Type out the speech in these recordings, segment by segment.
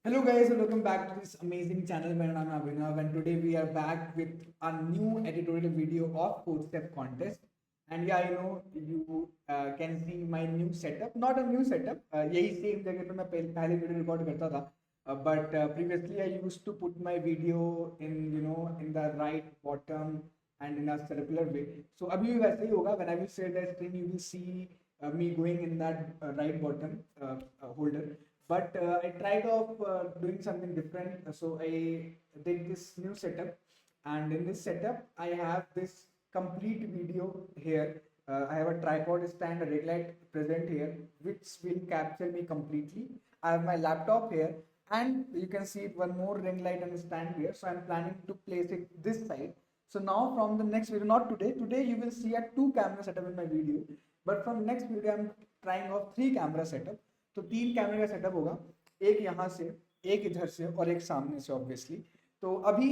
Hello guys, and welcome back to this amazing channel. My name is Abhinav, and today we are back with a new editorial video of Codechef contest. And yeah, you can see my new setup. Not a new setup. यही same जगह पे मैं पहले video record करता था. But previously I used to put my video in in the right bottom and in a circular way. So अभी भी वैसे ही होगा. When I will share the screen, you will see me going in that right bottom holder. But I tried of doing something different. So I did this new setup, and in this setup I have this complete video here. I have a tripod stand, a ring light present here, which will capture me completely. I have my laptop here, and you can see one more ring light and stand here. So I'm planning to place it this side. So now from the next video, not today, today you will see a two camera setup in my video, but from next video I'm trying of three camera setup. तो तीन कैमरे का setup होगा, एक यहाँ से, एक इधर से और एक सामने से ऑब्वियसली. तो अभी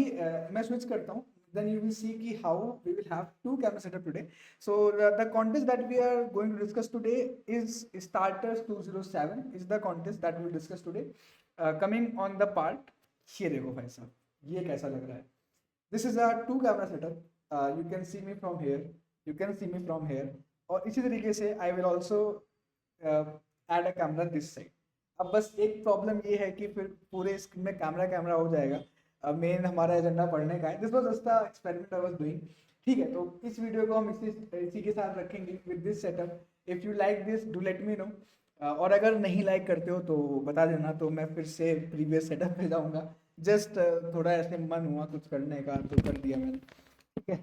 मैं स्विच करता हूँ, then you will see कि how we will have two camera setup today. So the contest that we are going to discuss today is starters 207 is the contest that we will discuss today. Coming on the part, ये देखो भाई साहब, ये कैसा लग रहा है. This is a two camera setup. You can see me from here, you can see me from here. और इसी तरीके से I will also add a camera this side. अब बस एक प्रॉब्लम ये है कि फिर पूरे स्क्रीन में कैमरा कैमरा हो जाएगा. मेन हमारा एजेंडा पढ़ने का है. This was just a experiment I was doing. ठीक है, तो इस वीडियो को हम इसी के साथ रखेंगे with this setup. If you like this do let me no. और अगर नहीं लाइक करते हो तो बता देना, तो मैं फिर से प्रीवियस सेटअप पे जाऊँगा. जस्ट थोड़ा ऐसे मन हुआ कुछ करने का तो कर दिया मैंने. ठीक है,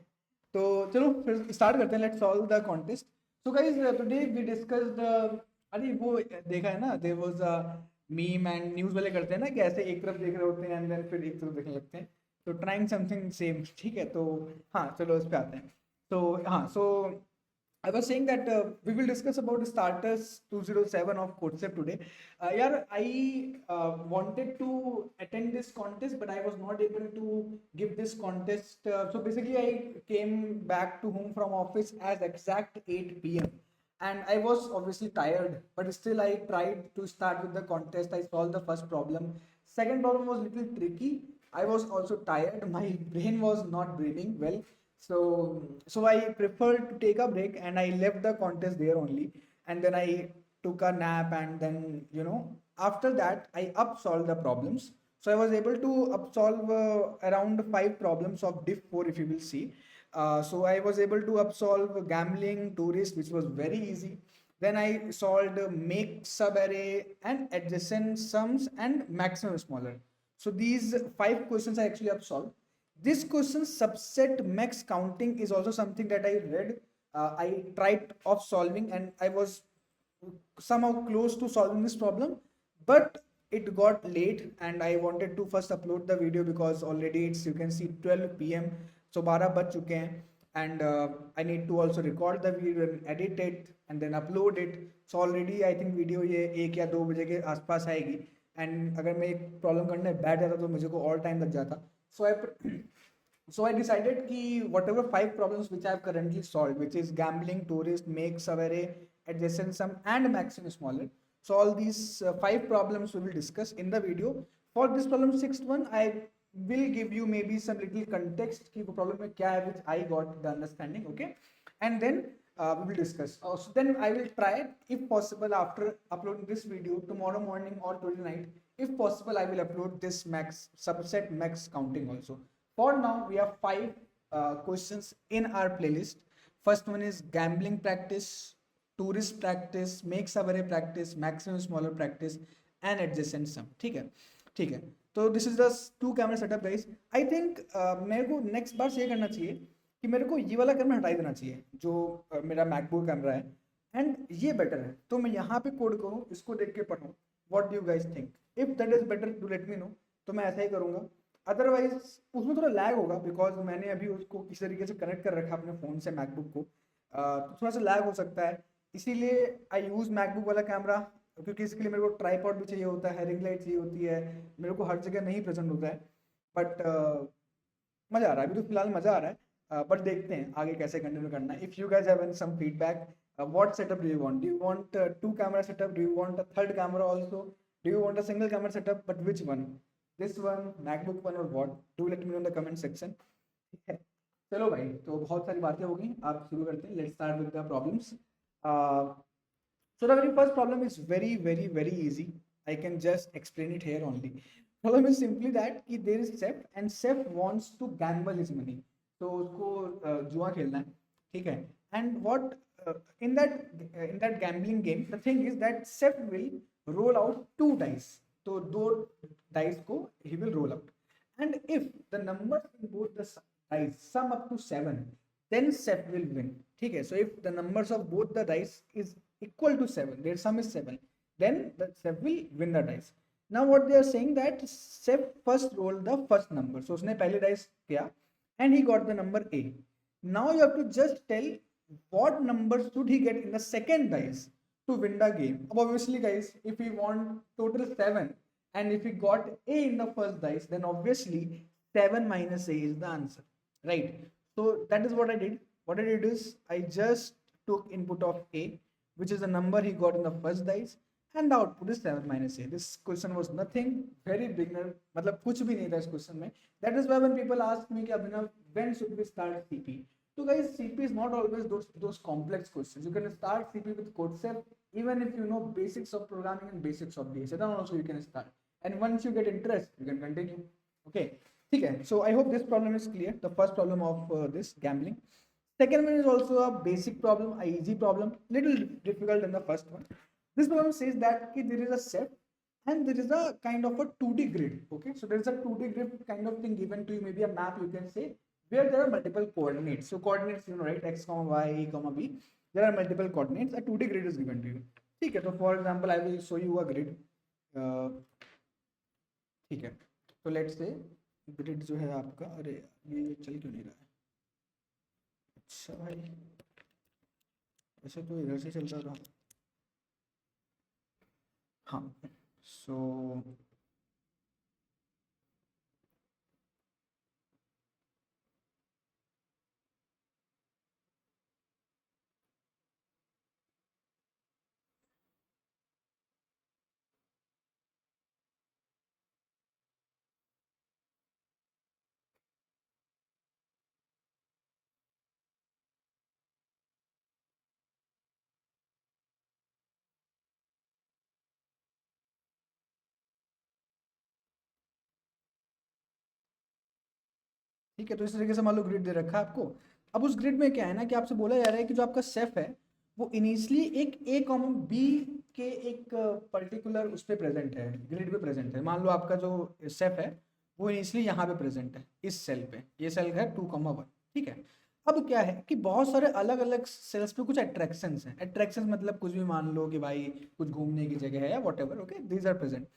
तो चलो फिर स्टार्ट करते हैं. Let's solve the contest. So guys, today we discussed. अरे वो देखा है ना, there was a meme and news वाले करते हैं ना कि ऐसे एक तरफ देख रहे होते हैं एंड देन फिर एक तरफ देखने लगते हैं. तो ट्राइंग समथिंग सेम. ठीक है, तो हाँ चलो उस पे आते हैं. तो हाँ, सो I was saying that we will discuss about the starters 207 of Codechef today. Yeah, I wanted to attend this contest, but I was not able to give this contest. So basically, I came back to home from office as exact 8 p.m. And I was obviously tired, but still I tried to start with the contest. I solved the first problem. Second problem was little tricky. I was also tired. My brain was not braining well. So I preferred to take a break and I left the contest there only. And then I took a nap, and then after that I upsolved the problems. So I was able to upsolve around 5 problems of diff 4, if you will see. So I was able to upsolve gambling, tourist, which was very easy. Then I solved make, subarray, and adjacent sums and maximum smaller. So these 5 questions I actually upsolved. This question subset MEX counting is also something that I read. I tried of solving and I was somehow close to solving this problem, but it got late and I wanted to first upload the video because already it's, you can see, 12 p.m. So 12 बज चुके हैं, and I need to also record the video and edit it and then upload it. So already I think video ये 1 या 2 बजे के आसपास आएगी. And अगर मैं एक प्रॉब्लम करने बैठ जाता तो मुझे को और टाइम लग जाता. So I decided कि whatever 5 problems which I have currently solved, which is gambling, tourist, make, subarray, adjacent sum, and maximum smaller. So all these 5 problems we will discuss in the video. For this problem sixth one, I will give you maybe some little context कि वो problem में क्या है, which I got the understanding, okay? And then we will discuss. So then I will try, if possible, after uploading this video tomorrow morning or today night, if possible, I will upload this max subset max counting also. For now, we have 5 questions in our playlist. First one is gambling practice, tourist practice, make subarray practice, maximum smaller practice, and adjacent sum. ठीक है, ठीक है. तो this is the two camera setup guys. I think मेरे को next बार से ये करना चाहिए कि मेरे को ये वाला कैमरा हटा देना चाहिए जो मेरा मैकबुक कैमरा है, एंड ये बेटर है. तो मैं यहाँ पे कोड करूँ, इसको देख के पढ़ूँ. What do you guys think? If that is better do let me know. तो मैं ऐसा ही करूँगा. अदरवाइज उसमें थोड़ा लैग होगा बिकॉज मैंने अभी उसको किसी तरीके से कनेक्ट कर रखा अपने फ़ोन से मैकबुक को. तो थोड़ा सा लैग हो सकता है, इसीलिए आई यूज़ मैकबुक वाला कैमरा, क्योंकि इसके लिए मेरे को ट्राईपॉड भी चाहिए होता है, रिंग लाइट चाहिए होती है, मेरे को हर जगह नहीं प्रेजेंट होता है. बट मज़ा आ रहा है, अभी तो फिलहाल मज़ा आ रहा है. बट देखते हैं आगे कैसे कंटिन्यू करना है. If you guys have some feedback, what setup do you want? Do you want 2 camera setup? Do you want a third camera also? Do you want a single camera setup? But which one? This one, MacBook one, or what? Do let me know in the comment section. चलो भाई, तो बहुत सारी बातें हो गई, आप शुरू करते हैं. Let's start with the problems. So the very first problem is very easy. I can just explain it here only. Problem is simply that कि there is chef and chef wants to gamble his money. तो उसको जुआ खेलना है, ठीक है. And what in that gambling game, the thing is that chef will roll out two dice. तो दो dice को he will roll out. And if the numbers in both the dice sum up to 7, then chef will win. ठीक है. So if the numbers of both the dice is equal to 7, their sum is 7, then the chef will win the dice. Now what they are saying that chef first rolled the first number. So उसने पहले dice किया and he got the number A. Now you have to just tell what number should he get in the second dice to win the game. Obviously guys, if we want total 7 and if we got A in the first dice, then obviously 7 minus A is the answer, right? So that is what I did. What I did is I just took input of A, which is the number he got in the first dice, and the output is 7 minus A. This question was nothing, very beginner, मतलब कुछ भी नहीं था इस question में. That is why when people ask me कि Abhinav, when should we start CP? So guys, CP is not always those complex questions. You can start CP with Codechef, even if you know basics of programming and basics of DSA, then also you can start. And once you get interest, you can continue. Okay, okay. So I hope this problem is clear. The first problem of this gambling. Second one is also a basic problem, a easy problem, little difficult than the first one. This problem says that there is a set and there is a kind of a 2D grid. Okay, so there is a 2D grid kind of thing given to you, maybe a map you can say, where there are multiple coordinates. So coordinates, you know, right? X, Y, A, B. There are multiple coordinates. A 2D grid is given to you. Okay, so for example, I will show you a grid. Okay, so let's say grid जो है आपका, अरे ये चल क्यों नहीं रहा है? अच्छा भाई, ऐसे तो इधर से चलता था. हाँ, so ठीक है. तो इस तरीके से मान लो ग्रिड दे रखा है आपको. अब उस ग्रिड में क्या है ना कि आपसे बोला जा रहा है कि जो आपका सेफ है वो इनिशियली एक ए कॉमन बी के एक पर्टिकुलर उस पर प्रेजेंट है, ग्रिड पे प्रेजेंट है. मान लो आपका जो सेफ है वो इनिशियली यहाँ पे प्रेजेंट है, इस सेल पे. ये सेल है 2,1. ठीक है. अब क्या है कि बहुत सारे अलग अलग सेल्स पे कुछ अट्रैक्शंस हैं. अट्रैक्शंस मतलब कुछ भी मान लो कि भाई कुछ घूमने की जगह है या whatever. Okay, these are present.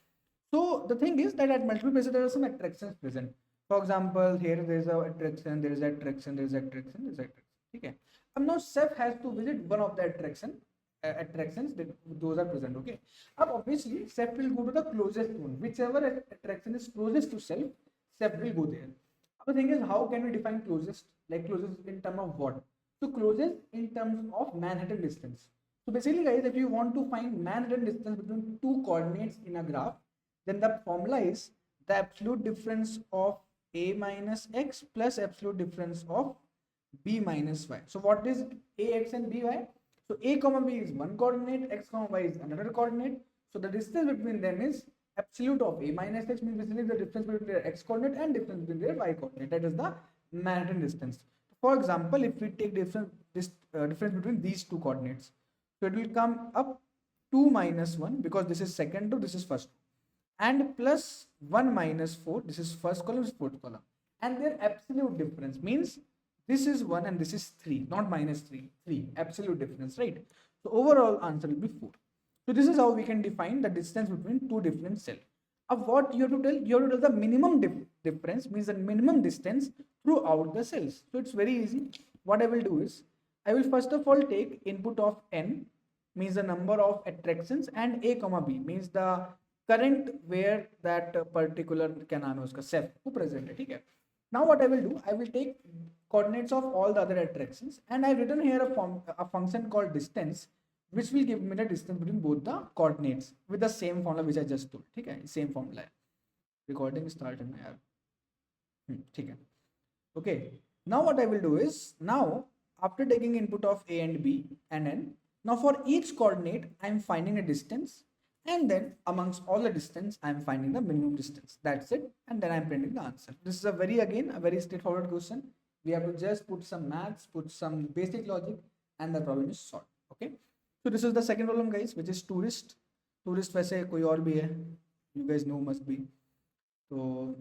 So the thing is that at multiple places there are some attractions present. For example, here there is a attraction, there is a attraction, there is a attraction, there is a attraction. Okay. And now Seth has to visit one of the attractions that those are present. Okay. Now obviously Seth will go to the closest one. Whichever attraction is closest to self, Seth will go there. Now the thing is, how can we define closest? Like closest in terms of what? So closest in terms of Manhattan distance. So basically, guys, if you want to find Manhattan distance between two coordinates in a graph, then the formula is the absolute difference of a minus x plus absolute difference of b minus y. So what is ax and by? So a comma b is one coordinate, x comma y is another coordinate. So the distance between them is absolute of a minus x, means basically the difference between their x coordinate and difference between their y coordinate. That is the Manhattan distance. For example, if we take difference between these two coordinates, so it will come up 2 minus 1 because this is second row, this is first row, and plus 1 minus 4, this is first column, this is fourth column, and their absolute difference means this is 1 and this is 3, not minus 3, absolute difference, right? So overall answer will be 4. So this is how we can define the distance between two different cells. Of what you have to tell? You have to tell the minimum difference, means the minimum distance throughout the cells. So it's very easy. What I will do is, I will first of all take input of n, means the number of attractions, and a comma b, means the current where that particular क्या नाम है उसका safe वो present है. ठीक है. Now what I will do, I will take coordinates of all the other attractions and I have written here a function called distance, which will give me the distance between both the coordinates with the same formula which I just told. ठीक है, same formula है. Recording start है ना यार. ठीक है. Okay. Now what I will do is, now after taking input of a and b and n, now for each coordinate I am finding a distance, and then amongst all the distance I am finding the minimum distance. That's it, and then I am printing the answer. This is a very straightforward question. We have to just put some maths, put some basic logic, and the problem is solved. Okay. So this is the second problem, guys, which is tourist. Tourist वैसे कोई और भी है, you guys know must be. तो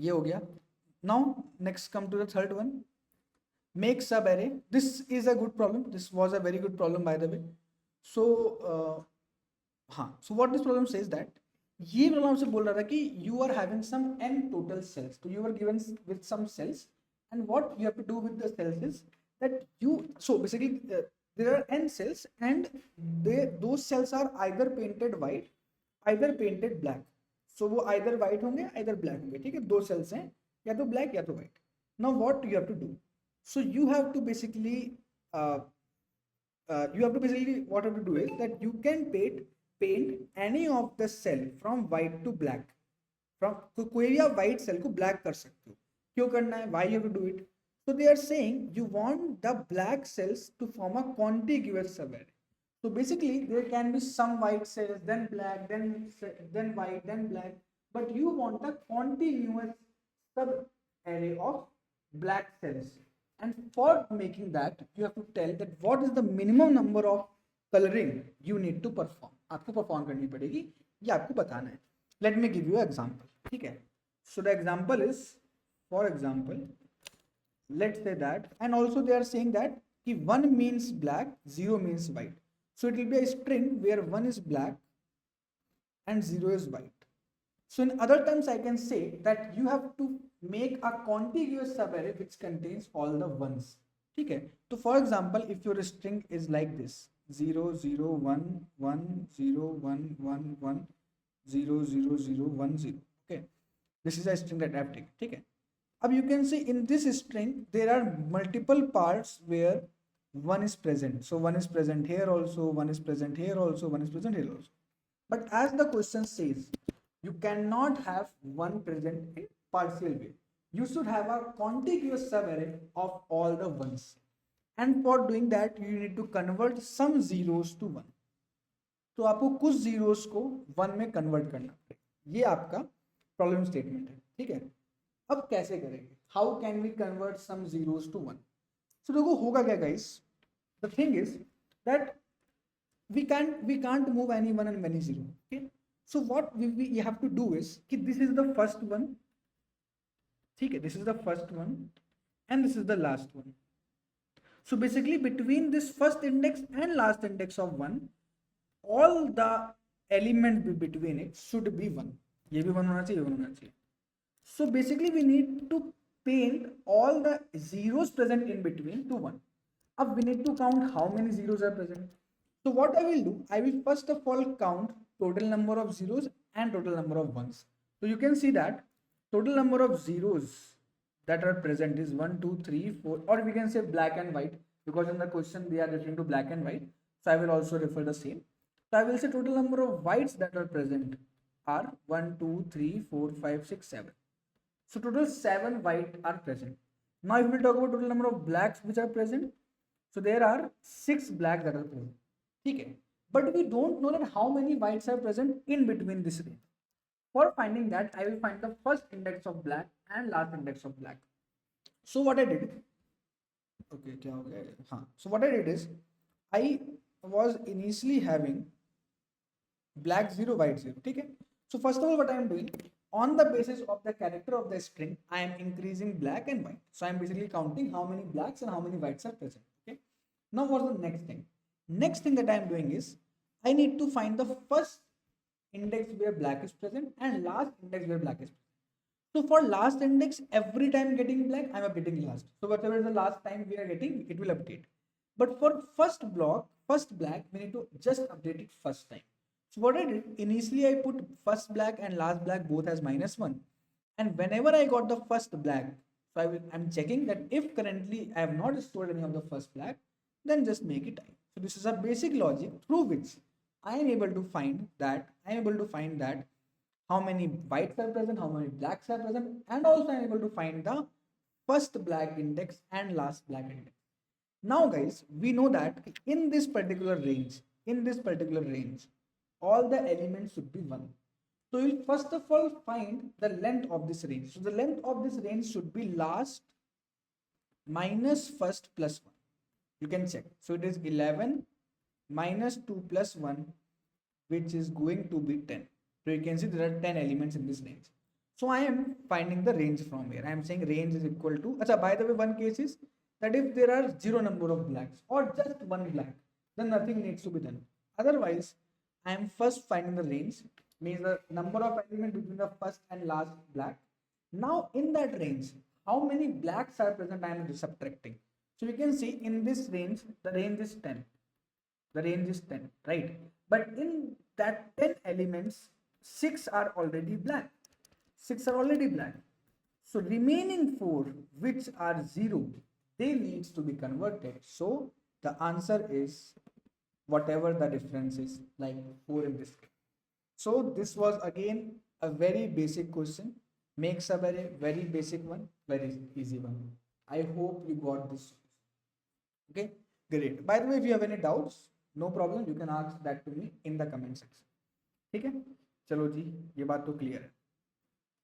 ये हो गया. Now next come to the third one. Make subarray. This is a good problem. This was a very good problem, by the way. So so what this problem says that, ये problem आपसे बोल रहा था कि you are having some n total cells. So you were given with some cells, and what you have to do with the cells is that so basically there are n cells, and those cells are either painted white, either painted black. So वो either white होंगे, either black होंगे. ठीक है, दो cells हैं, या तो black या तो white. Now what you have to do? So you have to basically what you have to do is that you can paint any of the cell from white to black. From कोई भी आप white cell को black कर सकते हो. क्यों करना है? Why you have to do it? So they are saying you want the black cells to form a contiguous subarray. So basically there can be some white cells, then black, then white, then black, but you want a continuous subarray of black cells. And for making that, you have to tell that what is the minimum number of coloring you need to perform. आपको perform करनी पड़ेगी, ये आपको बताना है. Let me give you an example. ठीक है. So the example is, for example, let's say that, and also they are saying that 1 means black, 0 means white. So it will be a string where 1 is black and 0 is white. So in other terms, I can say that you have to make a contiguous subarray which contains all the ones. Okay. So for example, if your string is like this, 0 0 1 1 0 1 1 1 0 0 0 1 0. Okay, this is a string that I have taken. Okay. Now you can see in this string there are multiple parts where 1 is present. So 1 is present here also, 1 is present here also, 1 is present here also. But as the question says, you cannot have 1 present in partial way. You should have a contiguous subarray of all the ones. And for doing that, you need to convert some zeros to 1. तो आपको कुछ zeros को 1 में convert करना पड़ेगा. ये आपका problem statement है. ठीक है. अब कैसे करेंगे? How can we convert some zeros to 1? So देखो होगा क्या guys? The thing is that we can't move any 1 and any 0. Okay. So what we have to do is कि this is the first one. ठीक है. This is the first one, and this is the last one. So basically between this first index and last index of 1, all the elements between it should be 1. ये भी 1 होना चाहिए, ये 1 होना चाहिए. So basically we need to paint all the zeros present in between to 1. Now we need to count how many zeros are present. So what I will do, I will first of all count total number of zeros and total number of ones. So you can see that total number of zeros that are present is 1 2 3 4, or we can say black and white, because in the question they are referring to black and white. So I will also refer the same. So I will say total number of whites that are present are 1 2 3 4 5 6 7. So total 7 white are present. Now if we talk about total number of blacks which are present, so there are 6 blacks that are present. Okay. But we don't know that how many whites are present in between this range. For finding that, I will find the first index of black and last index of black. So what I did, so what I did is, I was initially having black 0, white 0. Okay. So first of all, what I am doing, on the basis of the character of the string, I am increasing black and white. So I am basically counting how many blacks and how many whites are present. Okay. Now what's the next thing? Next thing that I am doing is, I need to find the first index where black is present and last index where black is present. So for last index, every time getting black, I am updating last. So whatever is the last time we are getting, it will update. But for first block, first black, we need to just update it first time. So what I did, initially I put first black and last black both as -1. And whenever I got the first black, so I'm checking that if currently I have not stored any of the first black, then just make it I. So this is a basic logic through which I am able to find that how many whites are present, how many blacks are present, and also I am able to find the first black index and last black index. Now, guys, we know that in this particular range, all the elements should be 1. So you'll first of all find the length of this range. So the length of this range should be last minus first plus 1. You can check. So it is 11 minus 2 plus 1, which is going to be 10. So you can see there are 10 elements in this range. So I am finding the range from here. I am saying range is equal to, achha, by the way, one case is that if there are 0 number of blacks or just one black, then nothing needs to be done. Otherwise, I am first finding the range, means the number of elements between the first and last black. Now in that range, how many blacks are present, I am subtracting. So you can see in this range, the range is 10. The range is 10, right? But in that 10 elements, 6 are already black. 6 are already black. So remaining 4, which are 0, they needs to be converted. So the answer is whatever the difference is, like 4 in this case. So this was again a very basic question. Make Subarray, very basic one, very easy one. I hope you got this. Okay, great. By the way, if you have any doubts, no problem, you can ask that to me in the comment section. ठीक है, चलो जी, ये बात तो clear है.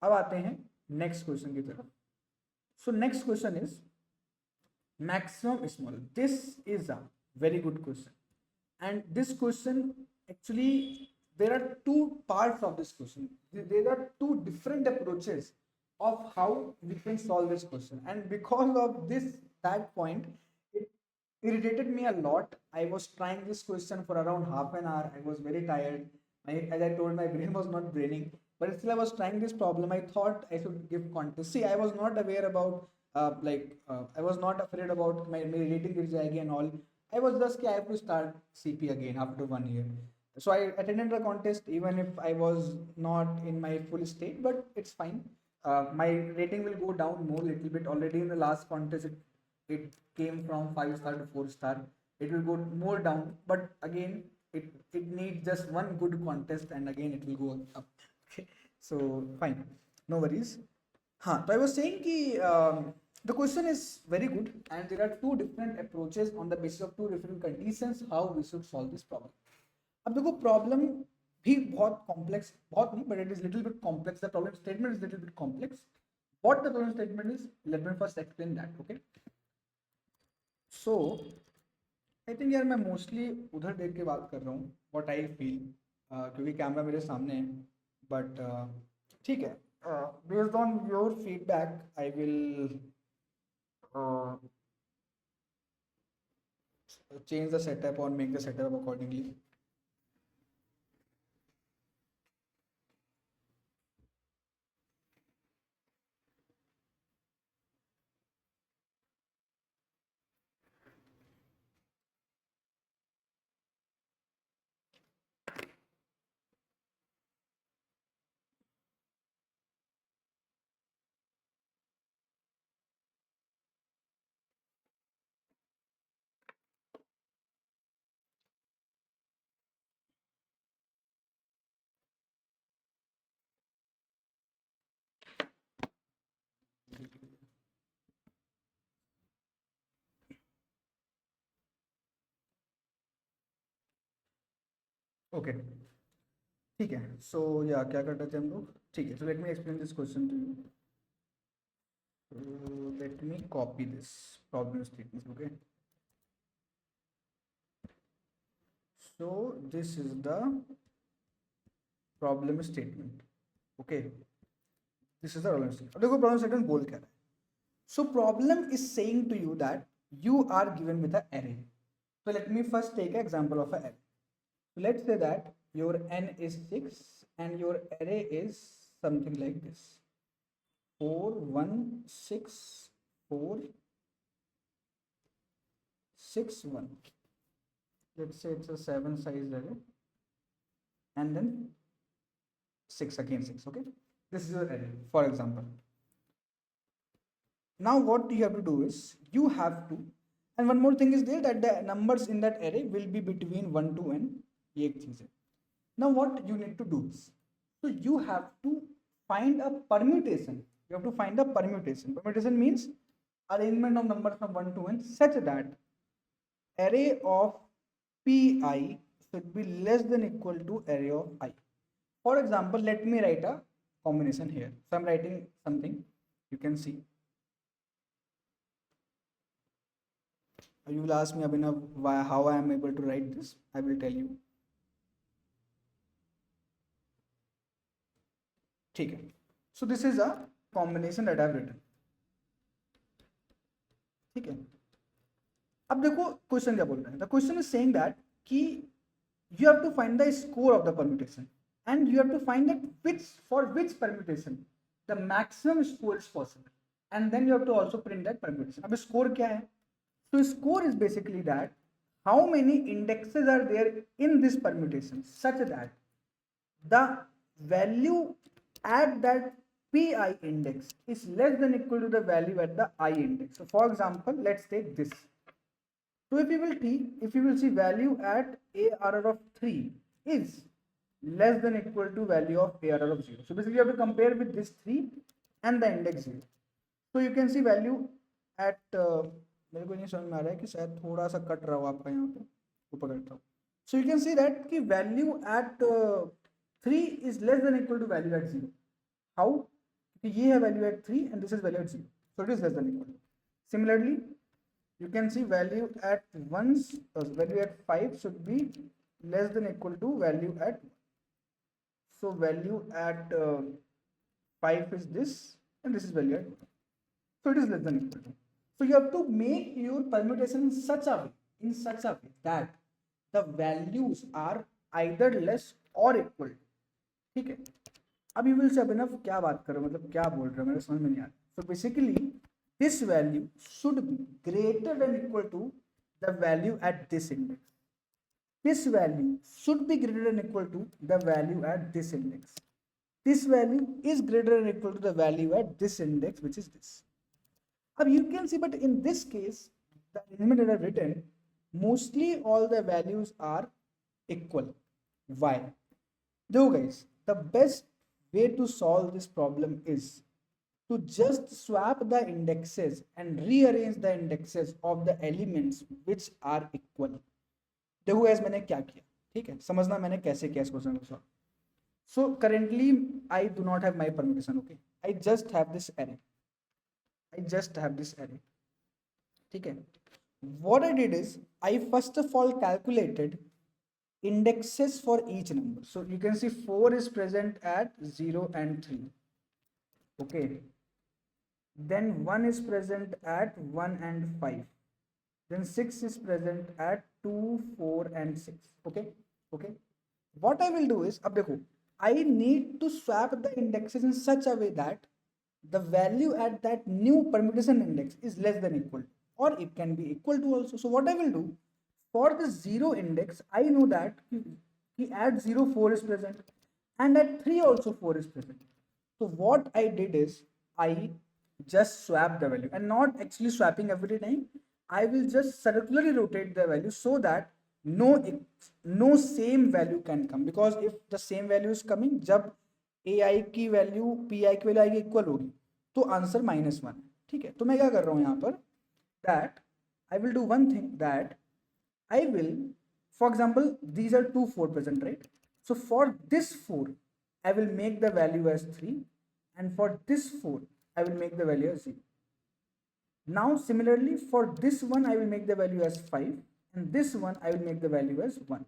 अब आते हैं नेक्स्ट क्वेश्चन की तरफ. So next question is maximum small. This is a very good question, and this question actually, there are two parts of this question. There are two different approaches of how we can solve this question, and because of that point, it irritated me a lot. I was trying this question for around half an hour. I was very tired. As I told, my brain was not braining, but still I was trying this problem. I thought I should give context. See, I was not aware about I was not afraid about my rating गिर जाएगी and all. I was just I have to start CP again after 1 year. So I attended the contest even if I was not in my full state, but it's fine. My rating will go down more little bit. Already in the last contest, it came from 5 star to 4 star. It will go more down, but again, it needs just one good contest, and again it will go up. Okay, so fine, no worries. हाँ, तो I was saying कि the question is very good, and there are two different approaches on the basis of two different conditions how we should solve this problem. अब देखो problem भी बहुत complex, बहुत नहीं, but it is little bit complex. The problem statement is little bit complex. What the problem statement is, let me first explain that. Okay. So I think यार मैं mostly उधर देख के बात कर रहा हूँ, what I feel, क्योंकि कैमरा मेरे सामने है, but ठीक है. Based on your feedback, I will change the setup or make the setup accordingly. Okay, ठीक है. So yeah, क्या करते थे हम लोग? ठीक है. So let me explain this question to you. Let me copy this problem statement. Okay. So this is the problem statement. Okay. This is the problem statement. अब देखो problem statement बोल क्या रहा है. So problem is saying to you that you are given with an array. So let me first take an example of an array. So let's say that your n is 6 and your array is something like this: 4 1 6 4 6 1. Let's say it's a 7 size array, and then 6 again 6. Okay, this is your array, for example. Now what you have to do is you have to, And one more thing is there, that the numbers in that array will be between 1 to n. ये एक चीज है. Now what you need to do is, so you have to find a permutation. You have to find a permutation. Permutation means arrangement of numbers from 1 to n such that array of pi should be less than equal to array of I. For example, let me write a combination here. So I'm writing something. You can see. You will ask me, Abhinav, how I am able to write this. I will tell you. ठीक है. So this is a combination that I have written. ठीक है. अब देखो question क्या बोल रहा है. The question is saying that कि you have to find the score of the permutation and you have to find that for which permutation the maximum score is possible, and then you have to also print that permutation. अब score क्या है? So score is basically that how many indexes are there in this permutation such that the value at that pi index is less than equal to the value at the I index. So for example, let's take this. So if you will see value at ARR of 3 is less than equal to value of ARR of 0. So basically you have to compare with this 3 and the index 0. So you can see value at मेरे को नहीं समझ में आ रहा है कि शायद थोड़ा सा कट रहा हो आपका यहाँ पे, ऊपर करता हूँ. So you can see that कि value at 3 is less than equal to value at 0. How? ये है value at 3 and this is value at 0. So it is less than equal. Similarly, you can see value at 5 should be less than equal to value at 1. So value at 5 is this and this is value at 1. So it is less than equal to. So you have to make your permutation in such a way that the values are either less or equal. ठीक है. अब you will say, Abhinav, क्या बात कर रहे हो, मतलब क्या बोल रहे हो, मेरे समझ में नहीं आ रहा. So basically this value should be greater than equal to the value at this index. This value should be greater than equal to the value at this index. This value is greater than equal to the value at this index, which is this. Now you can see, but in this case, the arrangement that I have written, mostly all the values are equal. Why? Though guys, the best way to solve this problem is to just swap the indexes and rearrange the indexes of the elements which are equal. देखो guys, मैंने क्या किया, ठीक है, समझना मैंने कैसे किया इस क्वेश्चन को solve. So currently I do not have my permutation. Okay, I just have this array. ठीक है. What I did is I first of all calculated indexes for each number. So you can see 4 is present at 0 and 3. Okay. Then 1 is present at 1 and 5. Then 6 is present at 2, 4 and 6. Okay. What I will do is, अब देखो, I need to swap the indexes in such a way that the value at that new permutation index is less than equal, or it can be equal to also. So what I will do, for the 0 index, I know that at 0 4 is present and at 3 also 4 is present. So what I did is I just swap the value, and not actually swapping every time. I will just circularly rotate the value so that no same value can come, because if the same value is coming, जब AI की value PI की value आएगी equal होगी तो answer -1. ठीक है. तो मैं क्या कर रहा हूँ यहाँ पर, that I will do one thing, that I will, for example, these are 2 4 present, right? So for this 4 I will make the value as 3, and for this 4 I will make the value as 0. Now similarly for this one I will make the value as 5, and this one I will make the value as 1.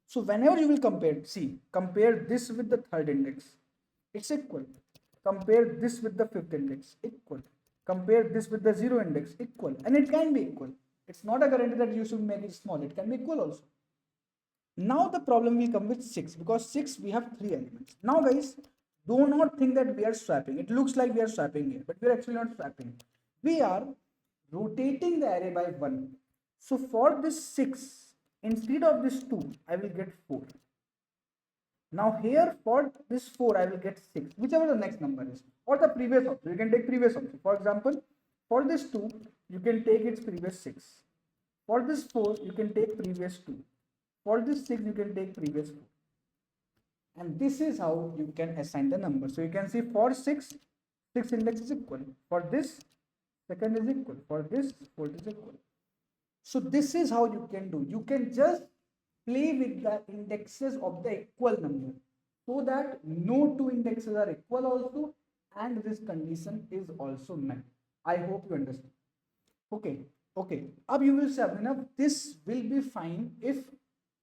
So whenever you will compare this with the third index, it's equal. Compare this with the fifth index, equal. Compare this with the 0 index, equal. And it can be equal. It's not a guarantee that you should make it small. It can be equal also. Now the problem will come with 6, because 6 we have 3 elements. Now guys, do not think that we are swapping. It looks like we are swapping here, but we are actually not swapping. We are rotating the array by 1. So for this 6, instead of this 2, I will get 4. Now here for this 4, I will get 6, whichever the next number is, or the previous option. You can take previous option. For example, for this 2, you can take its previous 6. For this 4, you can take previous 2. For this 6, you can take previous 4. And this is how you can assign the number. So you can see for 6, 6 index is equal. For this, second is equal. For this, fourth is equal. So this is how you can do. You can just play with the indexes of the equal number so that no two indexes are equal also, and this condition is also met. I hope you understand. Okay, okay. Now you will say, Abhinav, this will be fine if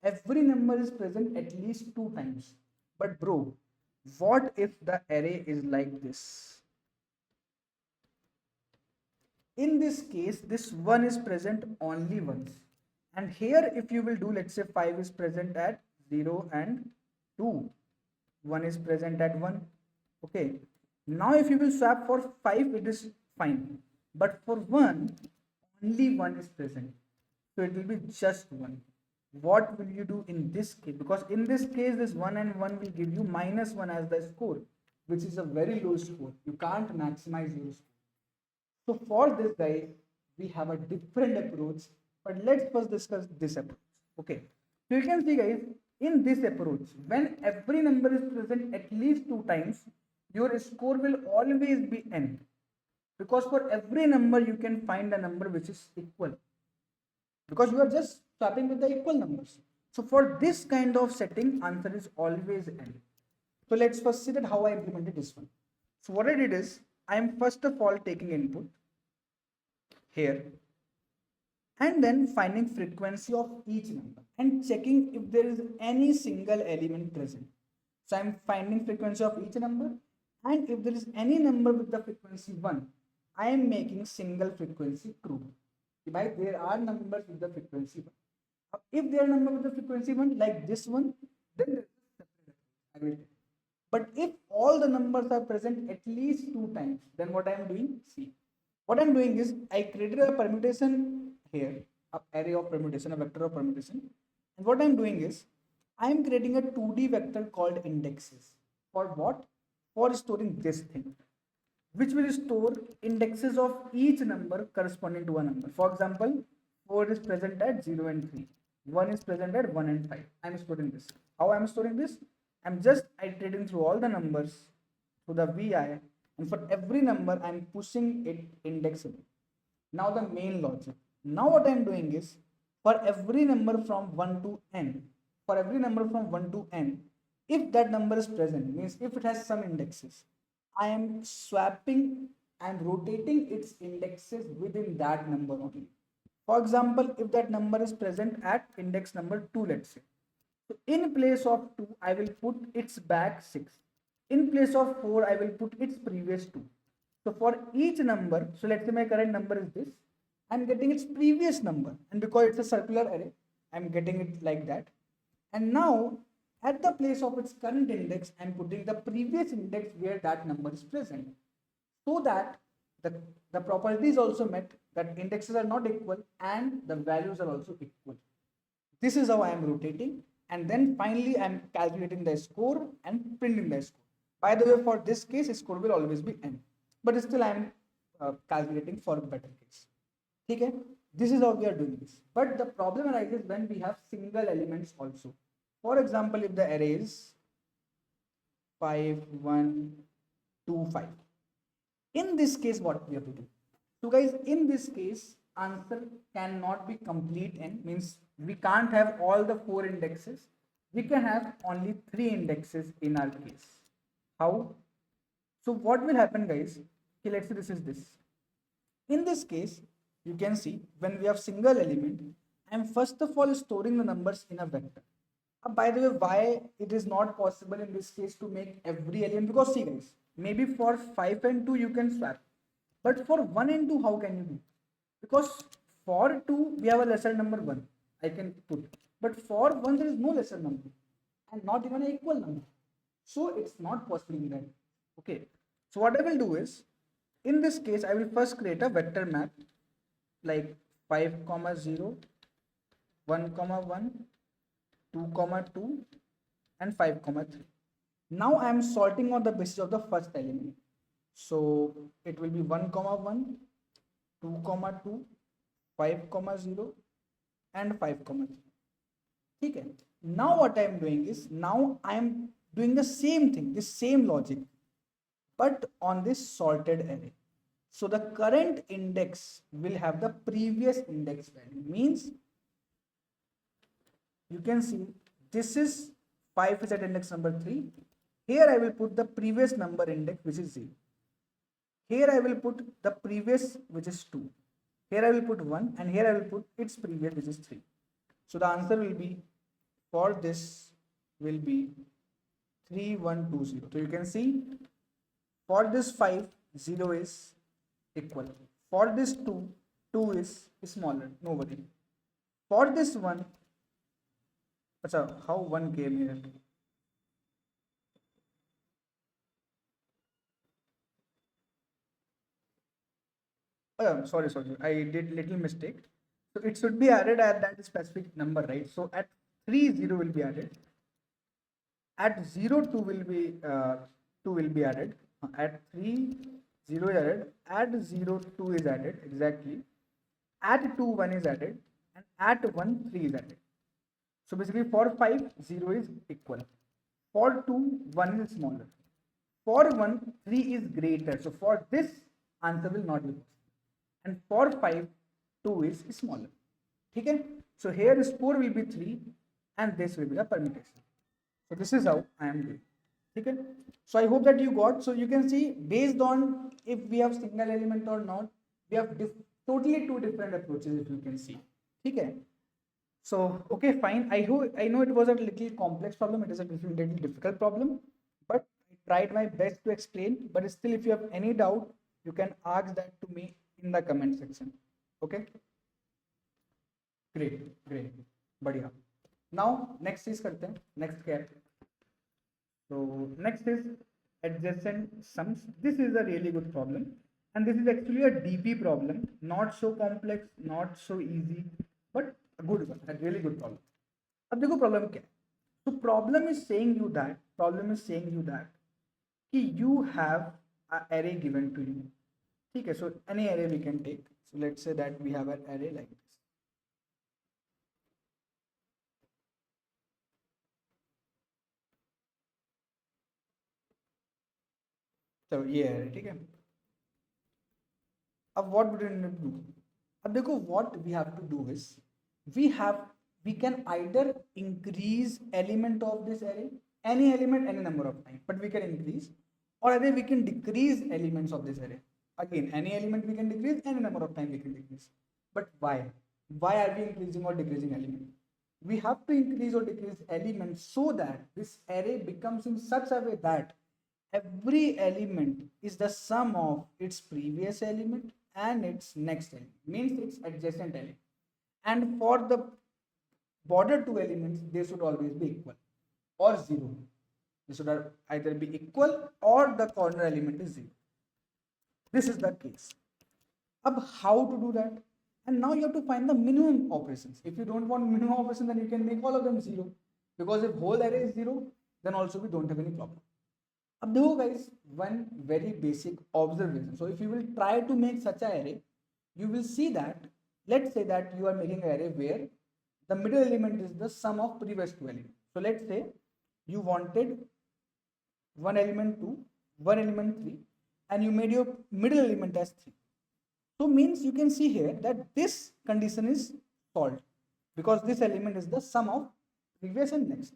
every number is present at least 2 times. But bro, what if the array is like this? In this case, this 1 is present only once. And here, if you will do, let's say 5 is present at 0 and 2. 1 is present at 1. Okay. Now, if you will swap for 5, it is fine. But for 1, only 1 is present. So it will be just 1. What will you do in this case? Because in this case, this 1 and 1 will give you -1 as the score, which is a very low score. You can't maximize your score. So for this guy, we have a different approach, but let's first discuss this approach. Okay. So you can see guys, in this approach, when every number is present at least 2 times, your score will always be n. Because for every number, you can find a number which is equal. Because you are just swapping with the equal numbers. So for this kind of setting, answer is always n. So let's first see that how I implemented this one. So what I did is, I am first of all taking input here and then finding frequency of each number and checking if there is any single element present. So I'm finding frequency of each number, and if there is any number with the frequency 1, I am making single frequency group. Right? There are numbers with the frequency 1. If there are numbers with the frequency 1 like this one, then I will. But if all the numbers are present at least 2 times, then what I am doing? See, what I am doing is I created a permutation here, an array of permutation, a vector of permutation. And what I am doing is I am creating a 2D vector called indexes. For what? For storing this thing, which will store indexes of each number corresponding to a number. For example, 4 is present at 0 and 3. 1 is present at 1 and 5. I am storing this. How I am storing this? I'm just iterating through all the numbers to the VI, and for every number I'm pushing it indexable. Now the main logic. Now what I'm doing is, for every number from 1 to n, for every number from 1 to n, if that number is present, means if it has some indexes, I am swapping and rotating its indexes within that number only. For example, if that number is present at index number 2, let's say. So in place of 2, I will put its back 6. In place of 4, I will put its previous 2. So for each number, so let's say my current number is this, I'm getting its previous number. And because it's a circular array, I'm getting it like that. And now, at the place of its current index, I'm putting the previous index where that number is present. So that the property is also met, that indexes are not equal and the values are also equal. This is how I am rotating. And then finally, I'm calculating the score and printing the score. By the way, for this case, score will always be n. But still, I'm calculating for a better case. Okay? This is how we are doing this. But the problem arises when we have single elements also. For example, if the array is 5, 1, 2, 5. In this case, what we have to do? So guys, in this case, answer cannot be complete n, means we can't have all the 4 indexes. We can have only 3 indexes in our case. How? So what will happen, guys? Okay, let's say this is this. In this case, you can see when we have single element, I am first of all storing the numbers in a vector. By the way, why it is not possible in this case to make every element? Because see guys, maybe for 5 and 2 you can swap, but for 1 and 2 how can you do? Because for 2 we have a lesser number 1 I can put, but for 1 there is no lesser number and not even an equal number, so it's not possible in that. Okay, so what I will do is, in this case I will first create a vector map like 5, 0, 1, 1, 2, 2 and 5, 3. Now I am sorting on the basis of the first element. So it will be 1, 1, 2, 2, 5, 0 and 5, 3. Okay. Now what I am doing is, now I am doing the same thing, the same logic, but on this sorted array. So the current index will have the previous index value. Means you can see this is 5 is at index number 3. Here I will put the previous number index, which is 0. Here I will put the previous, which is 2. Here I will put 1, and here I will put its previous, which is 3. So the answer will be, for this will be 3120. So you can see, for this 5, 0 is equal. For this 2, 2 is smaller, no worry. For this 1, how 1 came here? Sorry, I did little mistake. So it should be added at that specific number, right? So at 3, 0 will be added. At 0, 2 will be 2 will be added. At 3, 0 is added. At 0, 2 is added, exactly. At 2, 1 is added, and at 1, 3 is added. So basically for 5, 0 is equal. For 2, 1 is smaller. For 1, 3 is greater. So for this, answer will not be possible. And for 5, 2 is smaller. Okay? So here is 4 will be 3, and this will be the permutation. So this is how I am doing. Okay? So I hope that you got. So you can see, based on if we have single element or not, we have totally 2 different approaches, if you can see. Okay? So okay, fine. I know it was a little complex problem. It is a little difficult problem, but I tried my best to explain. But still, if you have any doubt, you can ask that to me in the comment section. Okay? Great. बढ़िया. Now next is करते हैं. Next क्या है? So next is adjacent sums. This is a really good problem, and this is actually a DP problem. Not so complex, not so easy, but a good one, a really good problem. अब देखो problem क्या है? So problem is saying you that कि you have an array given to you. ठीक है? So any array we can take. So let's say that we have an array like this. So ये array, ठीक है? अब what would we need to do? अब देखो, what we have to do is, we can either increase element of this array, any element, any number of times, but we can increase, or either we can decrease elements of this array. Again, any element we can decrease, any number of times we can decrease. But why? Why are we increasing or decreasing element? We have to increase or decrease elements so that this array becomes in such a way that every element is the sum of its previous element and its next element, means its adjacent element. And for the border two elements, they should always be equal or 0. They should either be equal or the corner element is 0. This is the case. Ab how to do that? And now you have to find the minimum operations. If you don't want minimum operation, then you can make all of them 0. Because if whole array is 0, then also we don't have any problem. Ab dekho guys, one very basic observation. So if you will try to make such an array, you will see that, let's say that you are making an array where the middle element is the sum of previous two elements. So let's say you wanted one element 2, one element 3, and you made your middle element as 3. So means you can see here that this condition is solved because this element is the sum of previous and next.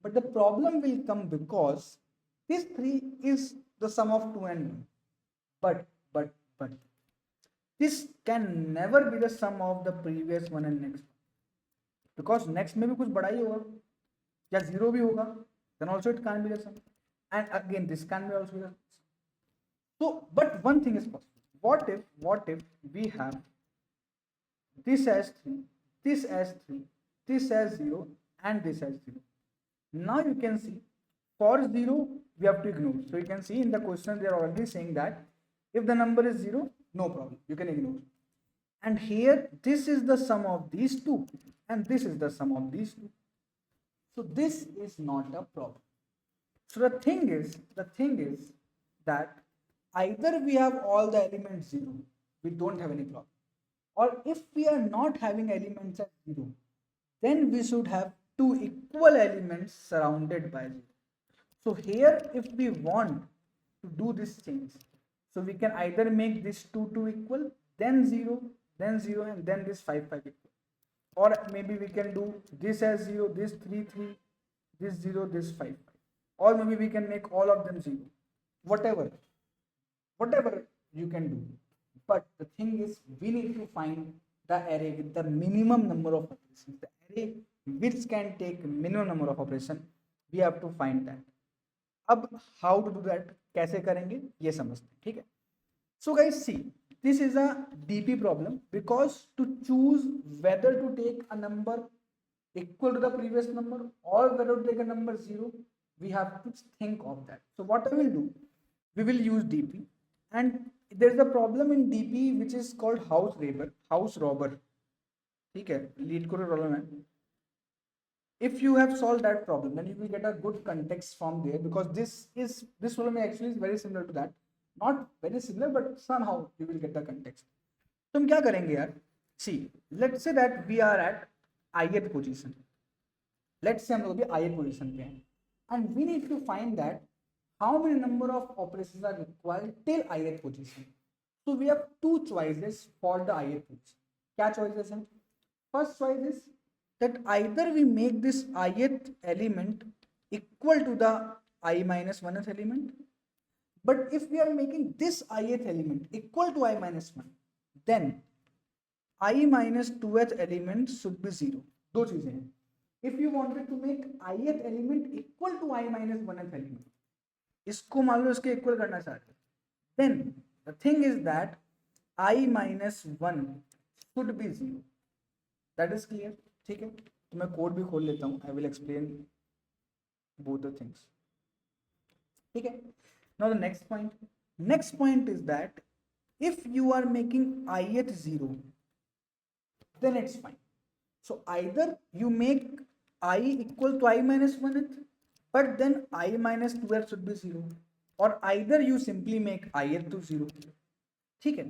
But the problem will come because this 3 is the sum of 2 and 1. But this can never be the sum of the previous one and next. Because next में भी कुछ बड़ा ही होगा या 0 भी होगा, then also it can't be the sum. And again this can be also the sum. So but one thing is possible. What if we have this as 3, this as 3, this as 0, and this as 0. Now you can see for 0 we have to ignore. So you can see in the question they are already saying that if the number is 0, no problem, you can ignore. And here this is the sum of these two and this is the sum of these two. So this is not a problem. So the thing is that either we have all the elements 0, we don't have any problem, or if we are not having elements at 0, then we should have two equal elements surrounded by 0. So here if we want to do this change, so we can either make this 2 equal, then 0, and then this 5 equal, or maybe we can do this as 0, this 3, this 0, this 5, or maybe we can make all of them 0, whatever you can do. But the thing is, we need to find the array with the minimum number of operations, the array which can take minimum number of operations. We have to find that. अब how to do that, कैसे करेंगे ये समझते हैं, ठीक है. So guys, see, this is a DP problem, because to choose whether to take a number equal to the previous number or whether to take a number 0, we have to think of that. So what I will do, we will use DP, and there is a problem in DP which is called house robber. ठीक है, lead code problem है. If you have solved that problem, then you will get a good context from there, because this problem actually is very similar to that. Not very similar, but somehow you will get the context. तो हम क्या करेंगे यार? See, let's say that we are at ith position. Let's say हम लोग अभी ith position पे हैं, and we need to find that how many number of operations are required till ith position. So we have two choices for the ith position. क्या choices हैं? First choice is that either we make this ith element equal to the I minus 1th element, but if we are making this ith element equal to I minus 1, then I minus 2th element should be 0. दो चीजें हैं. If you wanted to make ith element equal to I minus 1th element, इसको मान लो इसके equal करना चाहते, then the thing is that I minus 1 should be 0. That is clear. ठीक है, तो मैं कोड भी खोल लेता हूँ. I will explain both the things. ठीक है. Now the next point is that if you are making ith 0, then it's fine. So either you make I equal to I minus 1th, but then I minus 2th should be 0, or either you simply make ith to 0. ठीक है.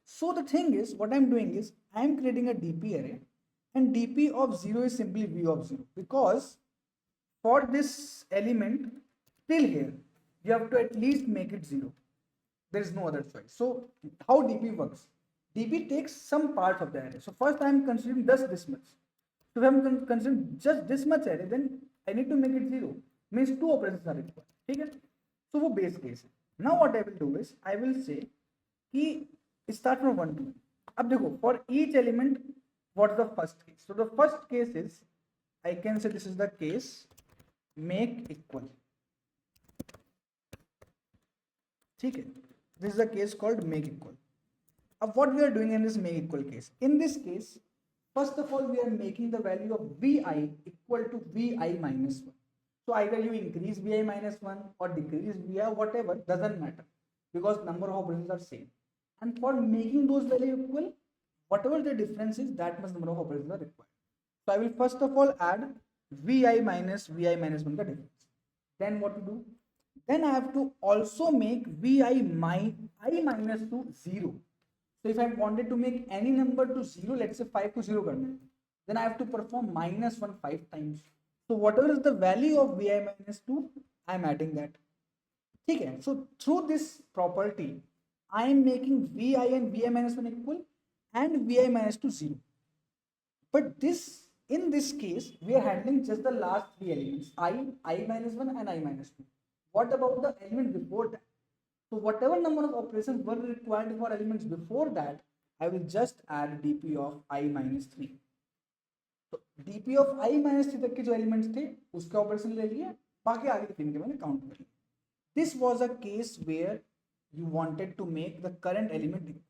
So the thing is, what I'm doing is I am creating a DP array, and DP of 0 is simply V of 0, because for this element till here you have to at least make it 0. There is no other choice. So how DP works? DP takes some part of the array. So first I am considering just this much. So if I am considering just this much array, then I need to make it 0. Means two operations are required. ठीक है. So वो base case है. Now what I will do is I will say कि start from 1 to 1. अब देखो, for each element what's the first case? So the first case is, I can say this is the case make equal. ठीक है. This is the case called make equal. Now what we are doing in this make equal case? In this case, first of all, we are making the value of vi equal to vi minus 1. So either you increase vi minus 1 or decrease vi, whatever, doesn't matter, because number of operations are same. And for making those values equal, whatever the difference is, that much number of operations are required. So I will first of all add vi minus 1 the difference. Then what to do? Then I have to also make I minus to 0. So if I wanted to make any number to 0, let's say 5 to 0 करना है, then I have to perform minus 1 5 times. So whatever is the value of vi minus 2, I am adding that. ठीक है. So through this property, I am making vi and vi minus 1 equal, and vi minus to 0. But in this case, we are handling just the last three elements, I minus 1 and I minus 2. What about the element before that? So whatever number of operations were required for elements before that, I will just add dp of I minus 3. तो dp of I minus 3 तक के जो elements थे उसके operation ले लिए, बाकी आगे के तीन के मैंने काउंट कर लिए. This was a case where you wanted to make the current element equal,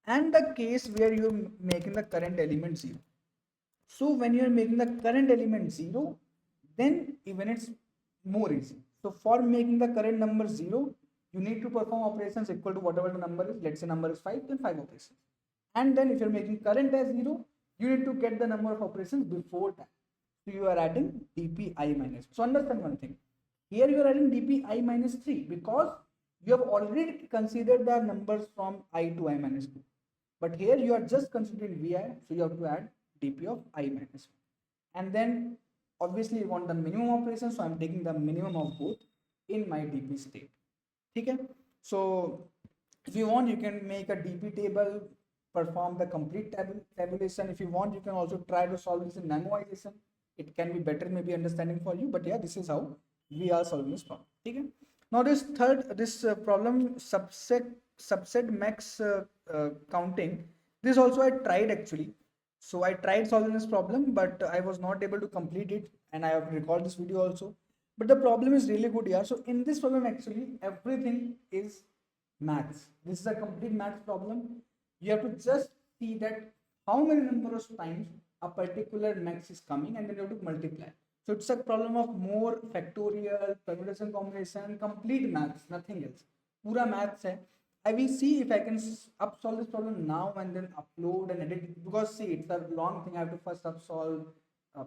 and the case where you are making the current element 0. So when you are making the current element 0, then even it's more easy. So for making the current number 0, you need to perform operations equal to whatever the number is. Let's say number is 5, then 5 operations. And then if you're making current as 0, you need to get the number of operations before that. So you are adding dp I minus. So understand one thing. Here you are adding dp I minus 3 because you have already considered the numbers from I to I minus 2. But here you are just considering vi, so you have to add dp of I minus 1. And then obviously you want the minimum operation, so I'm taking the minimum of both in my dp state. Okay, so if you want, you can make a dp table, perform the complete tabulation. If you want, you can also try to solve this in memoization. It can be better maybe understanding for you, but yeah, this is how we are solving this problem. Okay, now this problem, subset max counting, this also I tried actually. So I tried solving this problem, but I was not able to complete it, and I have recorded this video also. But the problem is really good here. So in this problem, actually, everything is maths. This is a complete maths problem. You have to just see that how many number of times a particular max is coming, and then you have to multiply. So it's a problem of more factorial, permutation, combination, complete maths, nothing else. Pura maths hai. I will see if I can solve this problem now and then upload and edit it, because see, it's a long thing. I have to first solve, uh,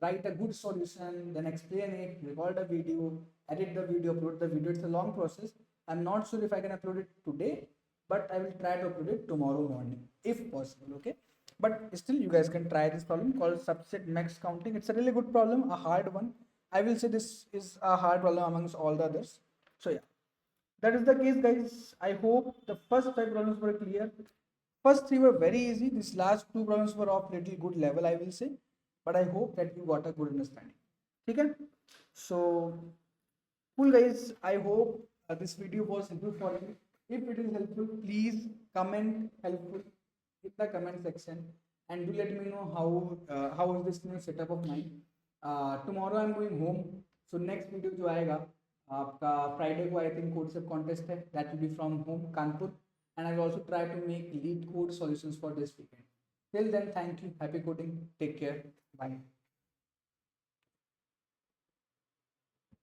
write a good solution, then explain it, record a video, edit the video, upload the video. It's a long process. I'm not sure if I can upload it today, but I will try to upload it tomorrow morning if possible. Okay, but still you guys can try this problem called subset max counting. It's a really good problem, a hard one. I will say this is a hard problem amongst all the others. So yeah, that is the case, guys. I hope the first 5 problems were clear. First 3 were very easy. These last 2 problems were of little good level, I will say, but I hope that you got a good understanding. Okay, so cool, guys. I hope this video was helpful for you. If it is helpful, please comment helpful in the comment section, and do let me know how is this new setup of mine. Tomorrow I'm going home, so next video जो आएगा आपका Friday को, I think CodeChef contest है, that will be from home Kanpur, and I'll also try to make lead code solutions for this weekend. Till then, thank you, happy coding, take care, bye.